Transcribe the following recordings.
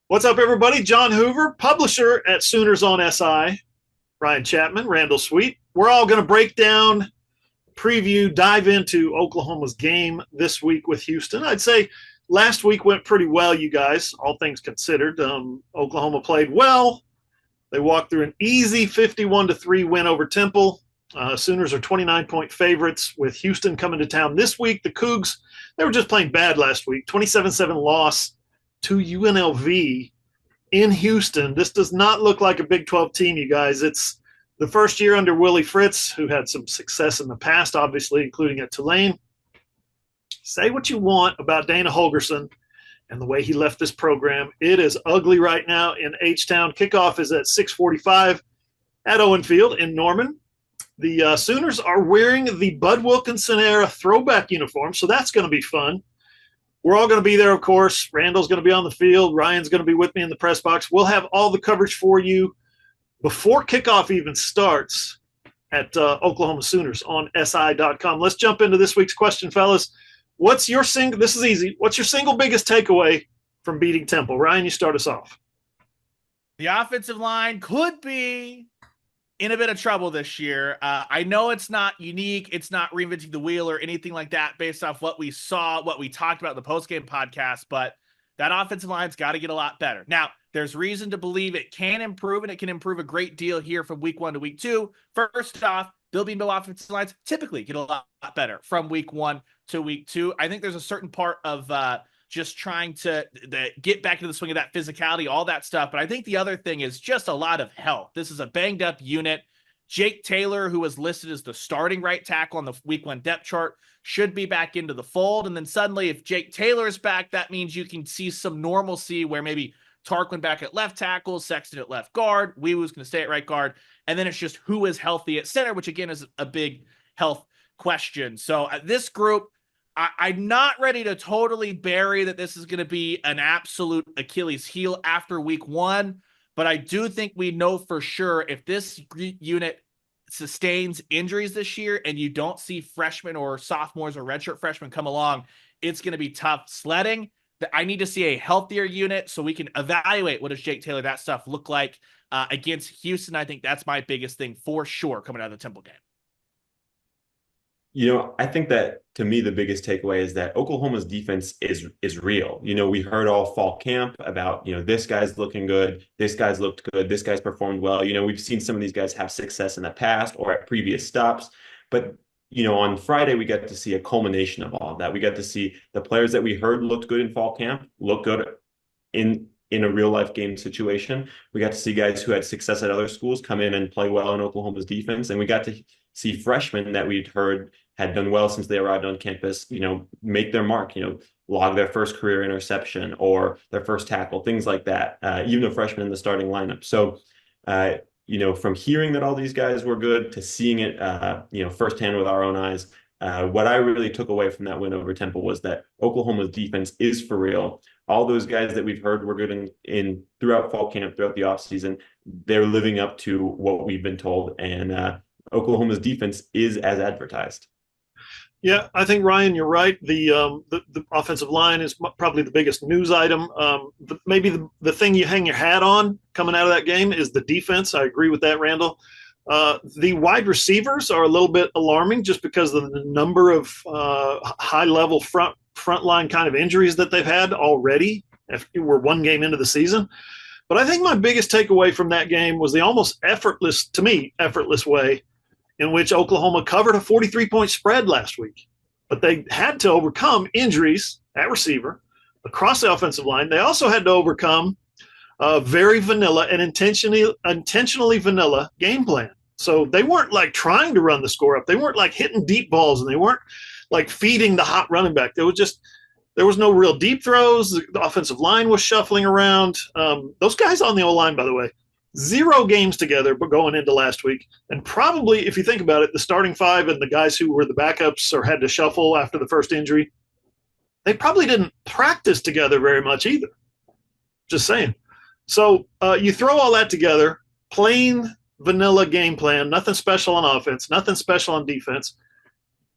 What's up, everybody? John Hoover, publisher at Sooners on SI. Ryan Chapman, Randall Sweet. We're all going to break down, preview, dive into Oklahoma's game this week with Houston. I'd say last week went pretty well, you guys, all things considered. Oklahoma played well. They walked through an easy 51-3 win over Temple. Sooners are 29-point favorites with Houston coming to town this week. The Cougs, they were just playing bad last week. 27-7 loss to UNLV in Houston. This does not look like a Big 12 team, you guys. It's the first year under Willie Fritz, who had some success in the past, obviously, including at Tulane. Say what you want about Dana Holgorsen and the way he left this program. It is ugly right now in H-Town. Kickoff is at 6:45 at Owen Field in Norman. The Sooners are wearing the Bud Wilkinson era throwback uniform, so that's going to be fun. We're all going to be there, of course. Randall's going to be on the field. Ryan's going to be with me in the press box. We'll have all the coverage for you before kickoff even starts at Oklahoma Sooners on SI.com. Let's jump into this week's question, fellas. What's your single? This is easy. What's your single biggest takeaway from beating Temple? Ryan, you start us off. The offensive line could be in a bit of trouble this year. I know it's not unique. It's not reinventing the wheel or anything like that based off what we saw, what we talked about in the postgame podcast, but that offensive line's got to get a lot better. Now, there's reason to believe it can improve, and it can improve a great deal here from week 1 to week 2. First off, building no offensive lines typically get a lot better from week 1 to week 2. I think there's a certain part of just trying to get back into the swing of that physicality, all that stuff. But I think the other thing is just a lot of health. This is a banged up unit. Jake Taylor, who was listed as the starting right tackle on the week 1 depth chart, should be back into the fold. And then suddenly, if Jake Taylor is back, that means you can see some normalcy where maybe Tarquin back at left tackle, Sexton at left guard, Weewoo's going to stay at right guard. And then it's just who is healthy at center, which again is a big health question. So this group, I'm not ready to totally bury that this is going to be an absolute Achilles heel after week 1, but I do think we know for sure if this unit sustains injuries this year and you don't see freshmen or sophomores or redshirt freshmen come along, it's going to be tough sledding. I need to see a healthier unit so we can evaluate what does Jake Taylor, that stuff look like against Houston. I think that's my biggest thing for sure coming out of the Temple game. I think that to me, the biggest takeaway is that Oklahoma's defense is real. We heard all fall camp about, this guy's looking good. This guy's looked good. This guy's performed well. We've seen some of these guys have success in the past or at previous stops. But, on Friday, we got to see a culmination of all of that. We got to see the players that we heard looked good in fall camp look good in a real life game situation. We got to see guys who had success at other schools come in and play well in Oklahoma's defense. And we got to see freshmen that we'd heard had done well since they arrived on campus, make their mark, log their first career interception or their first tackle, things like that, even a freshman in the starting lineup. So, from hearing that all these guys were good to seeing it, firsthand with our own eyes, what I really took away from that win over Temple was that Oklahoma's defense is for real. All those guys that we've heard were good in throughout fall camp, throughout the offseason, they're living up to what we've been told. And Oklahoma's defense is as advertised. Yeah, I think, Ryan, you're right. The offensive line is probably the biggest news item. Maybe the thing you hang your hat on coming out of that game is the defense. I agree with that, Randall. The wide receivers are a little bit alarming just because of the number of high-level frontline kind of injuries that they've had already. If we're one game into the season. But I think my biggest takeaway from that game was the almost effortless way in which Oklahoma covered a 43-point spread last week. But they had to overcome injuries at receiver across the offensive line. They also had to overcome a very vanilla and intentionally vanilla game plan. So they weren't like trying to run the score up. They weren't like hitting deep balls, and they weren't like feeding the hot running back. There was no real deep throws. The offensive line was shuffling around. Those guys on the O-line, by the way, 0 games together but going into last week. And probably, if you think about it, the starting 5 and the guys who were the backups or had to shuffle after the first injury, they probably didn't practice together very much either. Just saying. So you throw all that together, plain vanilla game plan, nothing special on offense, nothing special on defense.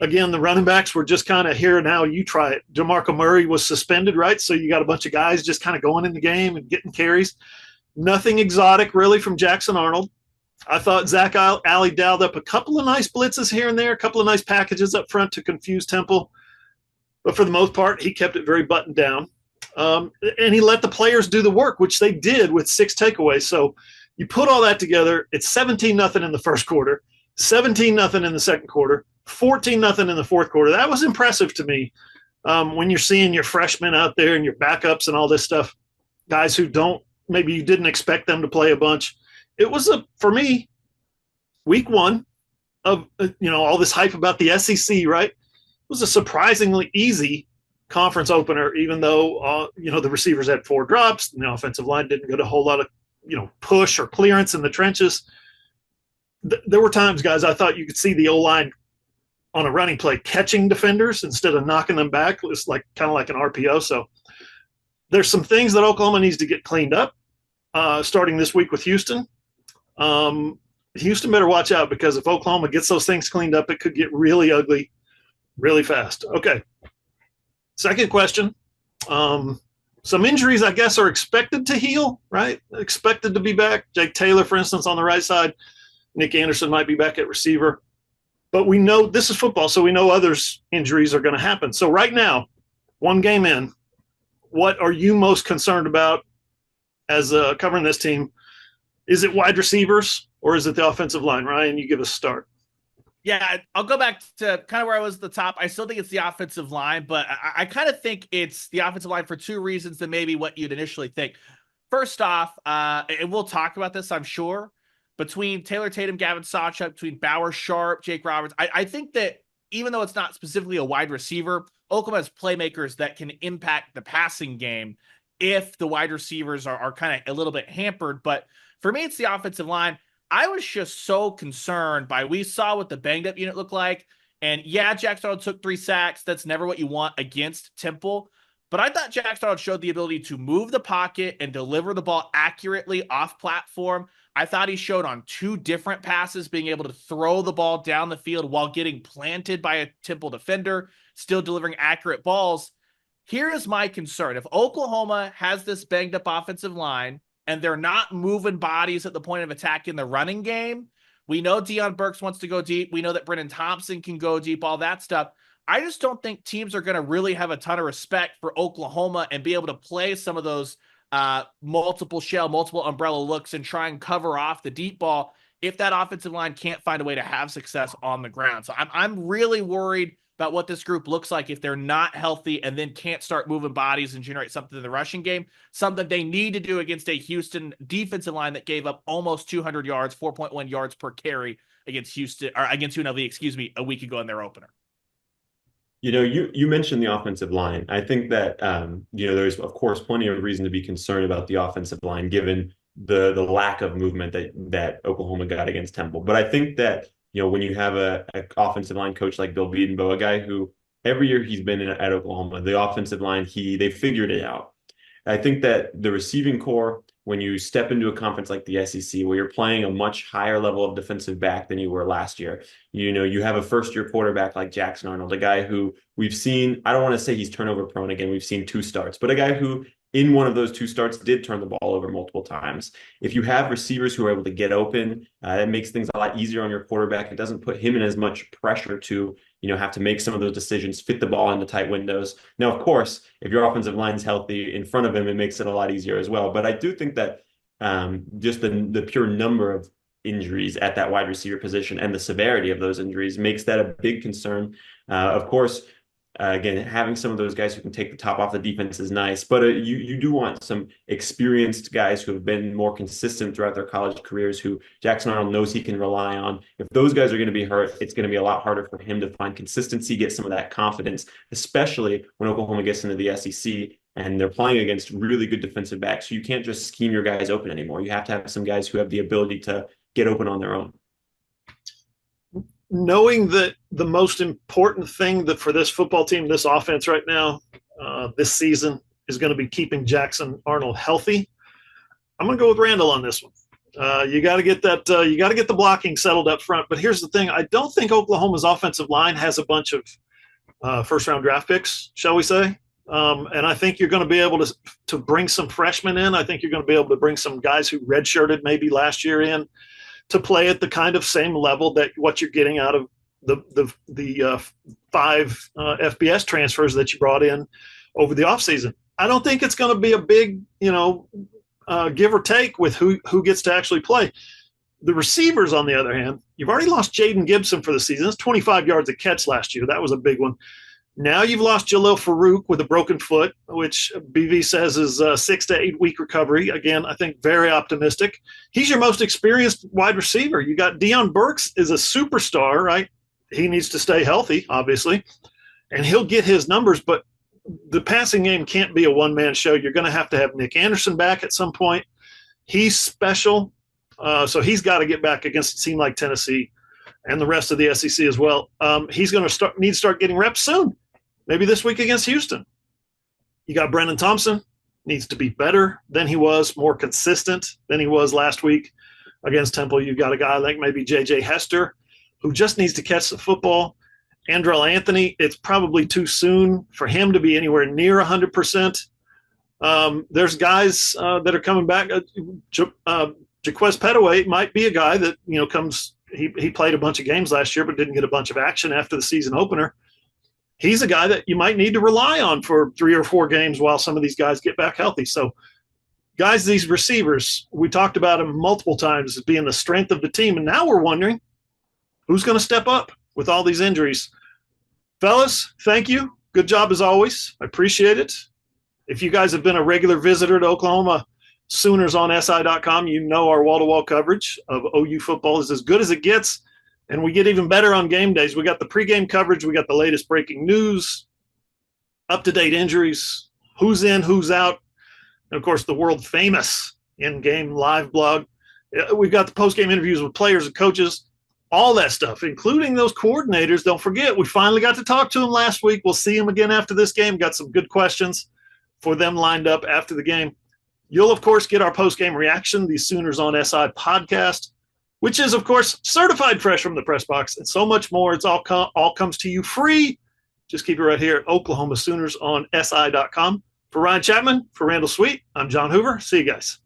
Again, the running backs were just kind of here now. You try it. DeMarco Murray was suspended, right? So you got a bunch of guys just kind of going in the game and getting carries. Nothing exotic really from Jackson Arnold. I thought Zach Alley dialed up a couple of nice blitzes here and there, a couple of nice packages up front to confuse Temple. But for the most part, he kept it very buttoned down. And he let the players do the work, which they did with 6 takeaways. So you put all that together, it's 17-0 in the first quarter, 17-0 in the second quarter, 14-0 in the fourth quarter. That was impressive to me when you're seeing your freshmen out there and your backups and all this stuff, guys who maybe you didn't expect them to play a bunch. It was, for me, week one of all this hype about the SEC, right? It was a surprisingly easy conference opener, even though the receivers had 4 drops and the offensive line didn't get a whole lot of push or clearance in the trenches. There were times, guys, I thought you could see the O-line on a running play catching defenders instead of knocking them back. It was kind of like an RPO. So there's some things that Oklahoma needs to get cleaned up starting this week with Houston. Houston better watch out, because if Oklahoma gets those things cleaned up, it could get really ugly really fast. Okay. Second question. Some injuries, I guess, are expected to heal, right? Expected to be back. Jake Taylor, for instance, on the right side. Nick Anderson might be back at receiver. But we know this is football, so we know others' injuries are going to happen. So right now, one game in, what are you most concerned about as covering this team? Is it wide receivers or is it the offensive line? Ryan, you give us a start. Yeah, I'll go back to kind of where I was at the top. I still think it's the offensive line, but I kind of think it's the offensive line for 2 reasons than maybe what you'd initially think. First off, and we'll talk about this, I'm sure, between Taylor Tatum, Gavin Sawchuk, between Bauer, Sharp, Jake Roberts, I think that even though it's not specifically a wide receiver, Oklahoma has playmakers that can impact the passing game if the wide receivers are kind of a little bit hampered. But for me, it's the offensive line. I was just so concerned by, we saw what the banged up unit looked like. And yeah, Jackson Arnold took 3 sacks. That's never what you want against Temple. But I thought Jackson Arnold showed the ability to move the pocket and deliver the ball accurately off platform. I thought he showed on 2 different passes being able to throw the ball down the field while getting planted by a Temple defender, still delivering accurate balls. Here is my concern. If Oklahoma has this banged up offensive line and they're not moving bodies at the point of attack in the running game, we know Deion Burks wants to go deep. We know that Brennan Thompson can go deep, all that stuff. I just don't think teams are going to really have a ton of respect for Oklahoma and be able to play some of those multiple shell, multiple umbrella looks and try and cover off the deep ball if that offensive line can't find a way to have success on the ground. So I'm really worried about what this group looks like if they're not healthy and then can't start moving bodies and generate something in the rushing game, something they need to do against a Houston defensive line that gave up almost 200 yards, 4.1 yards per carry against Houston, or against UNLV, a week ago in their opener. You mentioned the offensive line. I think that there's of course plenty of reason to be concerned about the offensive line given the lack of movement that Oklahoma got against Temple. But I think that when you have an offensive line coach like Bill Bedenbaugh, a guy who every year he's been at Oklahoma, the offensive line they figured it out. I think that the receiving core, when you step into a conference like the SEC, where you're playing a much higher level of defensive back than you were last year, you have a first-year quarterback like Jackson Arnold, a guy who we've seen, I don't want to say he's turnover prone again, we've seen 2 starts, but a guy who in one of those 2 starts did turn the ball over multiple times. If you have receivers who are able to get open, it makes things a lot easier on your quarterback. It doesn't put him in as much pressure to have to make some of those decisions, fit the ball into tight windows. Now, of course, if your offensive line is healthy in front of him, it makes it a lot easier as well. But I do think that just the pure number of injuries at that wide receiver position and the severity of those injuries makes that a big concern. Of course, again, having some of those guys who can take the top off the defense is nice, but you do want some experienced guys who have been more consistent throughout their college careers, who Jackson Arnold knows he can rely on. If those guys are going to be hurt, it's going to be a lot harder for him to find consistency, get some of that confidence, especially when Oklahoma gets into the SEC and they're playing against really good defensive backs. So you can't just scheme your guys open anymore. You have to have some guys who have the ability to get open on their own. Knowing that the most important thing that for this football team, this offense right now, this season, is going to be keeping Jackson Arnold healthy, I'm going to go with Randall on this one. You got to get that. You got to get the blocking settled up front. But here's the thing: I don't think Oklahoma's offensive line has a bunch of first-round draft picks, shall we say? And I think you're going to be able to bring some freshmen in. I think you're going to be able to bring some guys who redshirted maybe last year in to play at the kind of same level that what you're getting out of the 5 FBS transfers that you brought in over the offseason. I don't think it's going to be a big, give or take with who gets to actually play. The receivers, on the other hand, you've already lost Jaden Gibson for the season. That's 25 yards a catch last year. That was a big one. Now you've lost Jalil Farouk with a broken foot, which BV says is a 6 to 8 week recovery. Again, I think very optimistic. He's your most experienced wide receiver. You got Deion Burks is a superstar, right? He needs to stay healthy, obviously, and he'll get his numbers, but the passing game can't be a one-man show. You're going to have Nick Anderson back at some point. He's special, so he's got to get back against a team like Tennessee and the rest of the SEC as well. He's going to need to start getting reps soon, maybe this week against Houston. You got Brennan Thompson, needs to be better than he was, more consistent than he was last week against Temple. You've got a guy like maybe J.J. Hester, who just needs to catch the football. Andrell Anthony, it's probably too soon for him to be anywhere near 100%. There's guys that are coming back. Jaquez Petaway might be a guy that, comes – he played a bunch of games last year but didn't get a bunch of action after the season opener. He's a guy that you might need to rely on for 3 or 4 games while some of these guys get back healthy. So, guys, these receivers, we talked about them multiple times as being the strength of the team, and now we're wondering who's going to step up with all these injuries. Fellas, thank you. Good job as always. I appreciate it. If you guys have been a regular visitor to Oklahoma Sooners on SI.com, you know our wall-to-wall coverage of OU football is as good as it gets, and we get even better on game days. We got the pregame coverage. We got the latest breaking news, up-to-date injuries, who's in, who's out, and, of course, the world-famous in-game live blog. We've got the post-game interviews with players and coaches, all that stuff, including those coordinators. Don't forget, we finally got to talk to them last week. We'll see them again after this game. Got some good questions for them lined up after the game. You'll, of course, get our post-game reaction, the Sooners on SI podcast, which is, of course, certified fresh from the press box, and so much more. It's all comes to you free. Just keep it right here at Oklahoma Sooners on SI.com. For Ryan Chapman, for Randall Sweet, I'm John Hoover. See you guys.